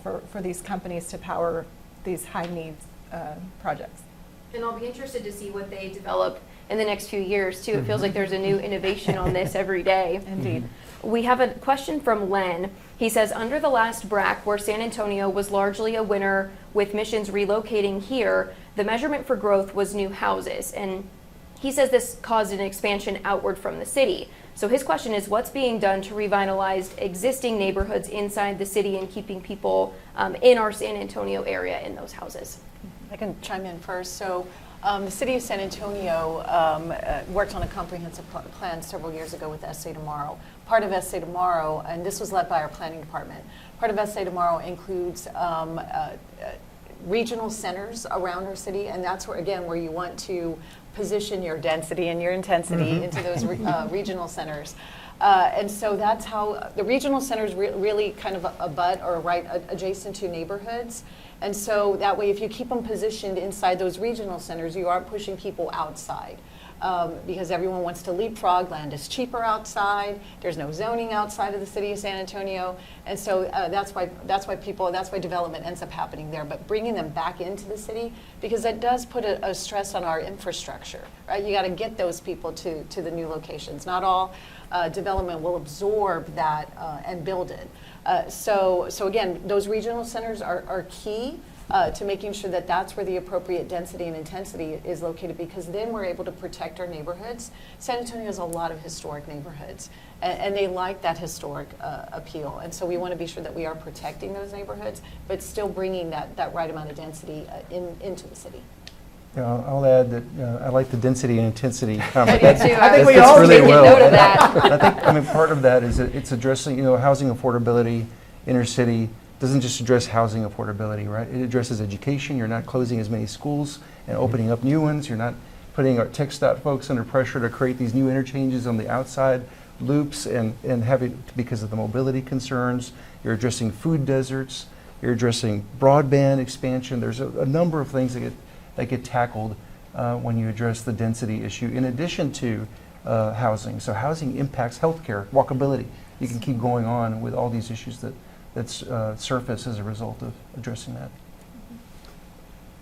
G: for these companies to power these high needs projects.
F: And I'll be interested to see what they develop in the next few years too. It feels like there's a new innovation on this every day.
G: Indeed.
F: We have a question from Len. He says, under the last BRAC, where San Antonio was largely a winner with missions relocating here, the measurement for growth was new houses. And he says this caused an expansion outward from the city. So his question is, what's being done to revitalize existing neighborhoods inside the city and keeping people in our San Antonio area in those houses?
K: I can chime in first. So the city of San Antonio worked on a comprehensive plan several years ago with SA Tomorrow. Part of SA Tomorrow, and this was led by our planning department, part of SA Tomorrow includes regional centers around our city, and that's where, again, where you want to position your density and your intensity into those regional centers. And so that's how the regional centers really kind of abut or right adjacent to neighborhoods. And so that way, if you keep them positioned inside those regional centers, you aren't pushing people outside. Because everyone wants to leapfrog. Land is cheaper outside. There's no zoning outside of the city of San Antonio, and so that's why development ends up happening there. But bringing them back into the city, because that does put a stress on our infrastructure, right? You got to get those people to the new locations. Not all development will absorb that and build it. So again, those regional centers are key. To making sure that that's where the appropriate density and intensity is located, because then we're able to protect our neighborhoods. San Antonio has a lot of historic neighborhoods, and they like that historic appeal. And so we want to be sure that we are protecting those neighborhoods, but still bringing that right amount of density into the city.
I: Yeah, I'll add that I like the density and intensity comment.
F: I do too.
E: I think we all
I: really
F: take
I: well.
F: note of that.
I: I think part of that is that it's addressing housing affordability, inner city. Doesn't just address housing affordability, right? It addresses education. You're not closing as many schools and opening up new ones. You're not putting our TxDOT folks under pressure to create these new interchanges on the outside loops and having, because of the mobility concerns. You're addressing food deserts. You're addressing broadband expansion. There's a number of things that get tackled when you address the density issue, in addition to housing. So housing impacts healthcare, walkability. You can keep going on with all these issues that surface as a result of addressing that.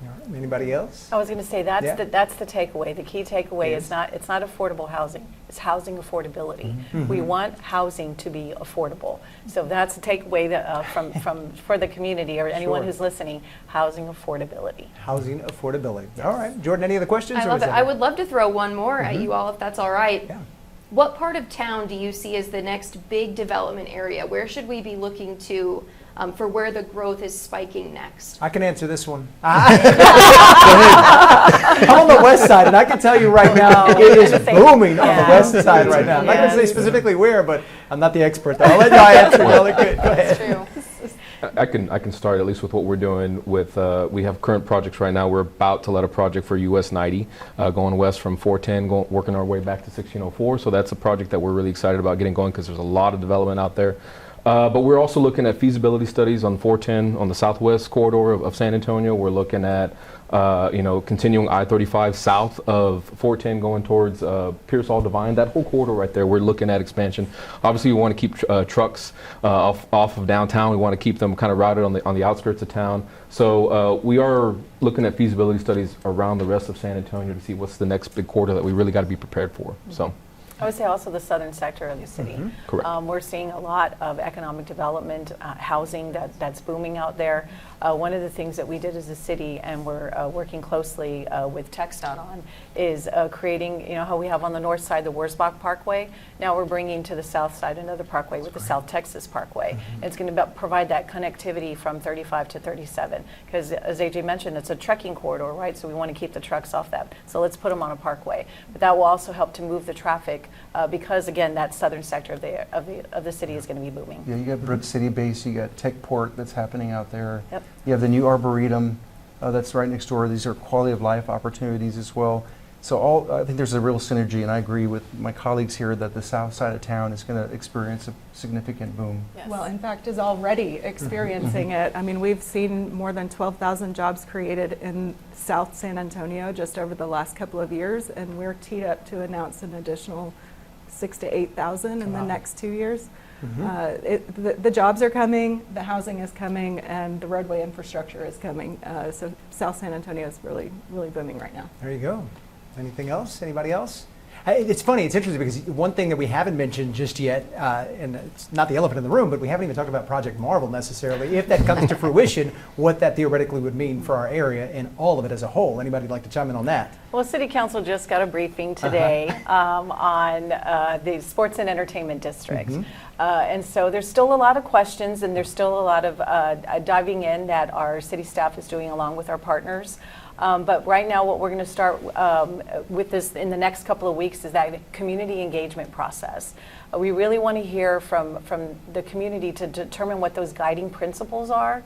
E: All right. Anybody else?
K: I was going to say that's the takeaway. The key takeaway is it's not affordable housing. It's housing affordability. We want housing to be affordable. So that's the takeaway from for the community or anyone who's listening. Housing affordability.
E: Housing affordability. All right, Jordan. Any other questions?
F: I love that. I would love to throw one more at you all, if that's all right.
E: Yeah.
F: What part of town do you see as the next big development area? Where should we be looking to for where the growth is spiking next?
E: I can answer this one. I'm on the west side, and I can tell you right now, it is booming on the west side right now. I'm not going to say specifically where, but I'm not the expert, though. I'll let you answer. Go ahead.
F: That's true.
J: I can start at least with what we're doing with, we have current projects right now. We're about to let a project for US 90 going west from 410, working our way back to 1604. So that's a project that we're really excited about getting going, because there's a lot of development out there. But we're also looking at feasibility studies on 410 on the southwest corridor of San Antonio. We're looking at continuing I-35 south of 410 going towards Pearsall Divine, that whole corridor right there. We're looking at expansion. Obviously, we want to keep trucks off of downtown. We want to keep them kind of routed on the outskirts of town. So we are looking at feasibility studies around the rest of San Antonio to see what's the next big corridor that we really got to be prepared for. So.
K: I would say also the southern sector of the city.
J: Correct.
K: We're seeing a lot of economic development, housing that's booming out there. One of the things that we did as a city, and we're working closely with TxDOT on, is creating, how we have on the north side the Wurzbach Parkway. Now we're bringing to the south side another parkway with the South Texas Parkway. It's going to provide that connectivity from 35 to 37, because as AJ mentioned, it's a trekking corridor, right? So we want to keep the trucks off that. So let's put them on a parkway. But that will also help to move the traffic because, again, that southern sector of the city is going to be booming.
I: Yeah, you got Brook City Base, you got Techport that's happening out there.
K: Yep.
I: You have the new Arboretum that's right next door. These are quality of life opportunities as well. So I think there's a real synergy, and I agree with my colleagues here that the south side of town is going to experience a significant boom.
G: Yes. Well, in fact, is already experiencing it. I mean, we've seen more than 12,000 jobs created in South San Antonio just over the last couple of years, and we're teed up to announce an additional 6,000 to 8,000 in the next 2 years. The jobs are coming, the housing is coming, and the roadway infrastructure is coming. So South San Antonio is really, really booming right now.
E: There you go. Anything else? Anybody else? It's funny, it's interesting because one thing that we haven't mentioned just yet, and it's not the elephant in the room, but we haven't even talked about Project Marvel necessarily. If that comes to fruition, what that theoretically would mean for our area and all of it as a whole. Anybody like to chime in on that?
K: Well, City Council just got a briefing today on the sports and entertainment district. And so there's still a lot of questions, and there's still a lot of diving in that our city staff is doing along with our partners. But right now what we're going to start with this in the next couple of weeks is that community engagement process. We really want to hear from the community to determine what those guiding principles are,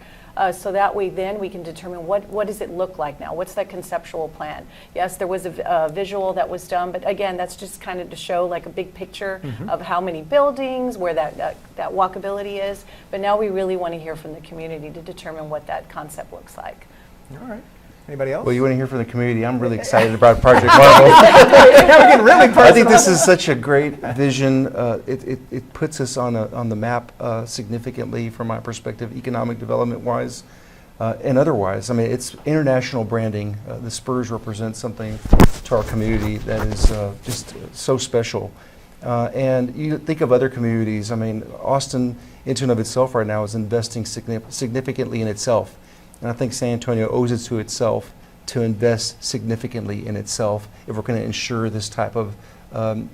K: so that way then we can determine what does it look like now? What's that conceptual plan? Yes, there was a visual that was done, but again, that's just kind of to show like a big picture of how many buildings, where that walkability is. But now we really want to hear from the community to determine what that concept looks like.
E: All right. Anybody else?
I: Well, you want to hear from the community. I'm really excited about Project Marvel. I think this is such a great vision. It puts us on the map significantly from my perspective, economic development wise and otherwise. I mean, it's international branding. The Spurs represent something to our community that is just so special. And you think of other communities. I mean, Austin, in and of itself right now, is investing significantly in itself. And I think San Antonio owes it to itself to invest significantly in itself if we're going to ensure this type of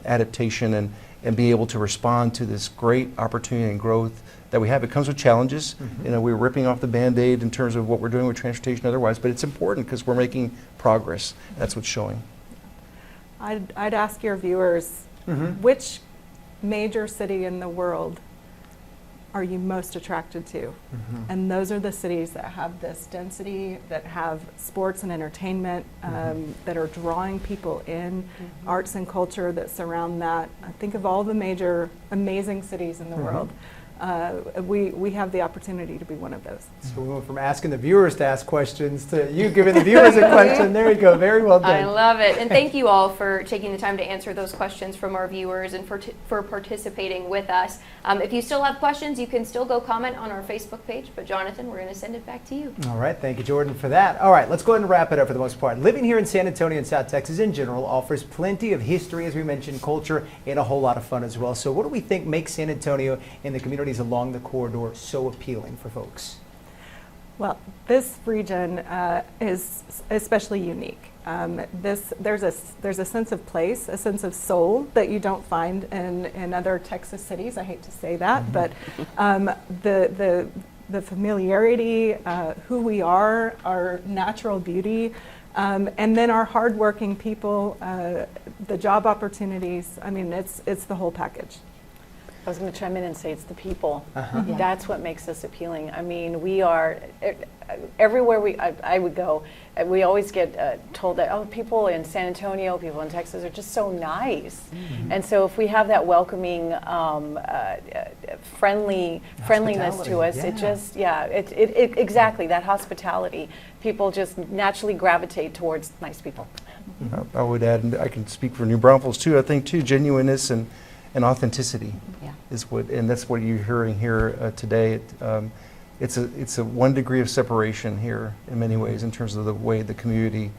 I: adaptation and be able to respond to this great opportunity and growth that we have. It comes with challenges. You know, we're ripping off the Band-Aid in terms of what we're doing with transportation and otherwise, but it's important because we're making progress. That's what's showing.
G: I'd ask your viewers, which major city in the world are you most attracted to? And those are the cities that have this density, that have sports and entertainment, that are drawing people in, arts and culture that surround that. I think of all the major amazing cities in the world. We have the opportunity to be one of those.
E: So we went from asking the viewers to ask questions to you giving the viewers a question. There you go. Very well done.
F: I love it. And thank you all for taking the time to answer those questions from our viewers and for participating with us. If you still have questions, you can still go comment on our Facebook page. But Jonathan, we're going to send it back to you.
E: All right. Thank you, Jordan, for that. All right. Let's go ahead and wrap it up for the most part. Living here in San Antonio and South Texas in general offers plenty of history, as we mentioned, culture, and a whole lot of fun as well. So what do we think makes San Antonio and the communities along the corridor so appealing for folks?
G: Well, this region is especially unique. There's a sense of place, a sense of soul that you don't find in other Texas cities. I hate to say that, but the familiarity, who we are, our natural beauty, and then our hardworking people, the job opportunities. I mean, it's the whole package.
K: I was going to chime in and say it's the people. That's what makes us appealing. I mean, we are, everywhere I would go, we always get told that, oh, people in San Antonio, people in Texas are just so nice. And so if we have that welcoming, friendliness to us, it just, exactly, that hospitality. People just naturally gravitate towards nice people.
I: I would add, and I can speak for New Braunfels too, I think too, genuineness and authenticity is what, and that's what you're hearing here today. It's a 1 degree of separation here in many ways in terms of the way the community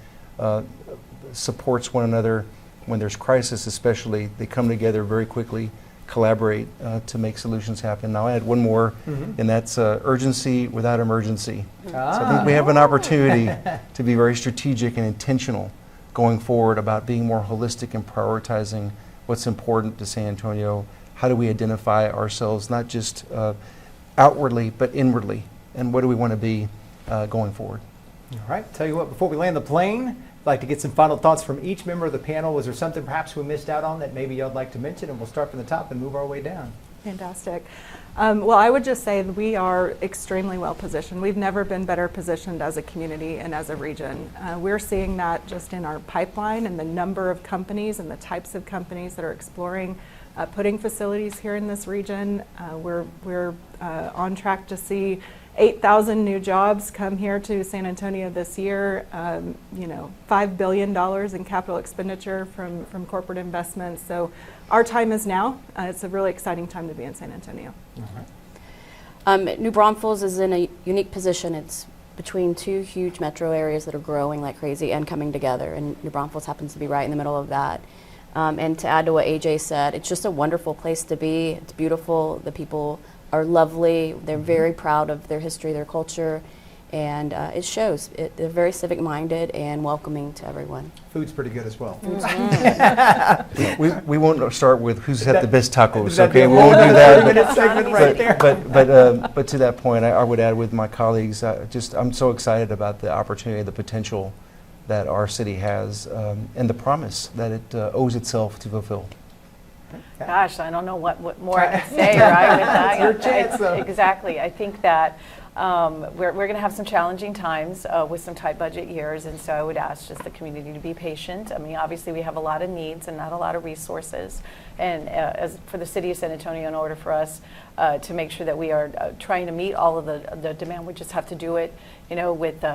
I: supports one another when there's crisis. Especially, they come together very quickly, collaborate to make solutions happen. Now, I'll add one more, and that's urgency without emergency. So I think we have an opportunity to be very strategic and intentional going forward about being more holistic and prioritizing what's important to San Antonio. How do we identify ourselves, not just outwardly, but inwardly? And what do we want to be going forward?
E: All right. Tell you what, before we land the plane, I'd like to get some final thoughts from each member of the panel. Was there something perhaps we missed out on that maybe y'all like to mention? And we'll start from the top and move our way down.
G: Fantastic. Well, I would just say that we are extremely well positioned. We've never been better positioned as a community and as a region. We're seeing that just in our pipeline and the number of companies and the types of companies that are exploring putting facilities here in this region. We're on track to see 8,000 new jobs come here to San Antonio this year. $5 billion in capital expenditure from corporate investments. So our time is now. It's a really exciting time to be in San Antonio.
H: New Braunfels is in a unique position. It's between two huge metro areas that are growing like crazy and coming together, and New Braunfels happens to be right in the middle of that. And to add to what AJ said, it's just a wonderful place to be. It's beautiful. The people are lovely. They're very proud of their history, their culture, and it shows. They're very civic minded and welcoming to everyone.
E: Food's pretty good as well.
I: We won't start with who's had the best tacos. Okay, we won't do that. But to that point, I would add with my colleagues, I'm so excited about the opportunity, the potential that our city has, and the promise that it owes itself to fulfill.
K: Gosh, I don't know what more I could say, right, with that.
E: Your chance, though.
K: Exactly. I think that we're going to have some challenging times with some tight budget years, and so I would ask just the community to be patient. I mean, obviously we have a lot of needs and not a lot of resources, and as for the city of San Antonio, in order for us to make sure that we are trying to meet all of the demand, we just have to do it, with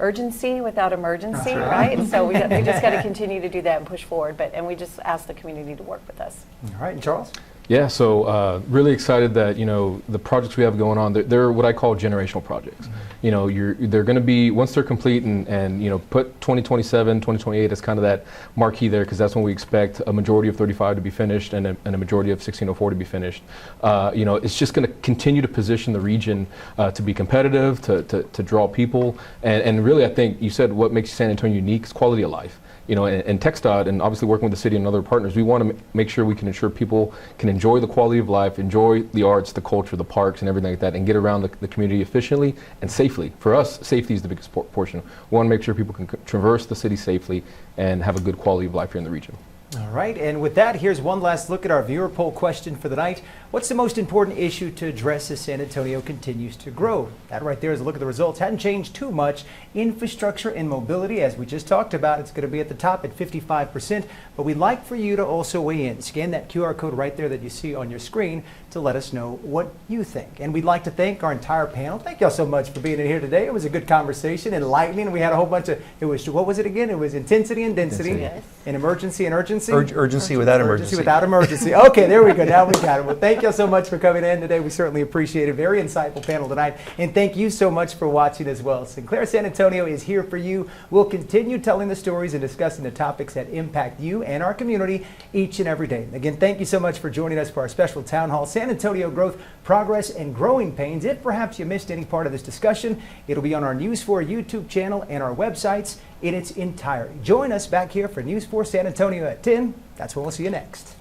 K: urgency without emergency, right? So we just got to continue to do that and push forward, and we just ask the community to work with us.
E: All right, and Charles?
J: Yeah, so really excited that the projects we have going on, they're what I call generational projects. They're going to be, once they're complete and put 2027, 2028 as kind of that marquee there, because that's when we expect a majority of 35 to be finished and a majority of 1604 to be finished. It's just going to continue to position the region to be competitive, to draw people, and really I think you said what makes San Antonio unique is quality of life. And TxDOT, and obviously working with the city and other partners, we want to make sure we can ensure people can enjoy the quality of life, enjoy the arts, the culture, the parks, and everything like that, and get around the community efficiently and safely. For us, safety is the biggest portion. We want to make sure people can traverse the city safely and have a good quality of life here in the region.
E: All right, and with that, here's one last look at our viewer poll question for the night. What's the most important issue to address as San Antonio continues to grow? That right there is a look at the results. Hadn't changed too much. Infrastructure and mobility, as we just talked about, it's going to be at the top at 55%, but we'd like for you to also weigh in. Scan that QR code right there that you see on your screen to let us know what you think. And we'd like to thank our entire panel. Thank y'all so much for being in here today. It was a good conversation, enlightening. We had a whole bunch of, what was it again? It was intensity and density,
K: Yes.
E: and emergency and urgency.
I: Urgency without emergency.
E: Without emergency. Okay, there we go. Now we got it. Well, thank you so much for coming in today. We certainly appreciate it. Very insightful panel tonight. And thank you so much for watching as well. Sinclair San Antonio is here for you. We'll continue telling the stories and discussing the topics that impact you and our community each and every day. Again, thank you so much for joining us for our special town hall, San Antonio Growth, Progress, and Growing Pains. If perhaps you missed any part of this discussion, it'll be on our News 4 YouTube channel and our websites in its entirety. Join us back here for News 4 San Antonio at 10. That's when we'll see you next.